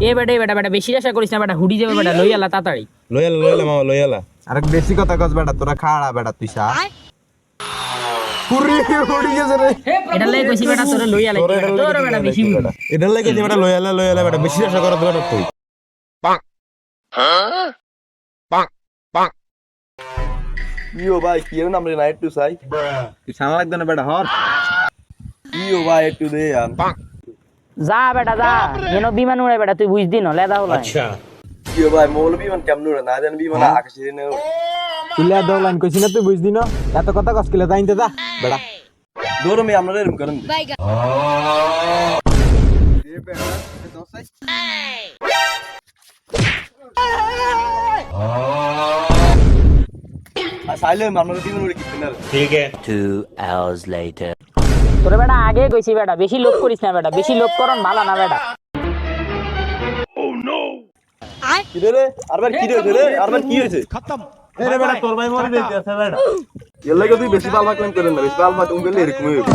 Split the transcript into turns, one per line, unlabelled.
এ বেটা এ বেটা বেটা বেশি আশা করিস না বেটা, হুডি যাবে বেটা, লই আলা তাড়াতাড়ি।
লইয়ালা মামা লইয়ালা।
আরে বেশি কথা কস বেটা, তোরা খাড়া বেটা তুই সা পুরি উড়ি গেছে রে।
এটা লাই কইছি বেটা তোরে লই আলাই, তোরে বেটা বেশি
বেটা এটার লাগে যে বেটা লইয়ালা বেটা বেশি আশা করা বেটা তুই।
ইও ভাই কি এর নাম রে নাইট টু সাই
তুই সামা লাগবে না বেটা হর।
ইও ভাই একটু দে আর
যা বেটা যা, যেন বিমান উড়ে বেটা, তুই বুঝদি না লেদা হলাই।
ইও ভাই মৌলবি মান কেমন উড়ে না জানি বিমান আকাশে নে
তুই লে দাও লাইন কইছি না তুই বুঝদি না, এত কথা কস কিলে যাইতে যা বেটা।
দৌড় মে আমরা এরকম করেন আর সাইলে আমরা বিমান উড়ে কিনতে না
2 hours later.
তোরে বেটা আগে কইছি বেটা, বেশি লোভ করিস না বেটা, বেশি লোভ করন ভালো না বেটা।
কি রে আরবার কি হইছে রে আরবার কি হইছে খতম এই রে বেটা তোর ভাই মরে দিতেছে বেটা এর লাগে তুই বেশি বাল বাকলাম করেন না, বেশি বাল বাকলাম করলে এরকমই হবে।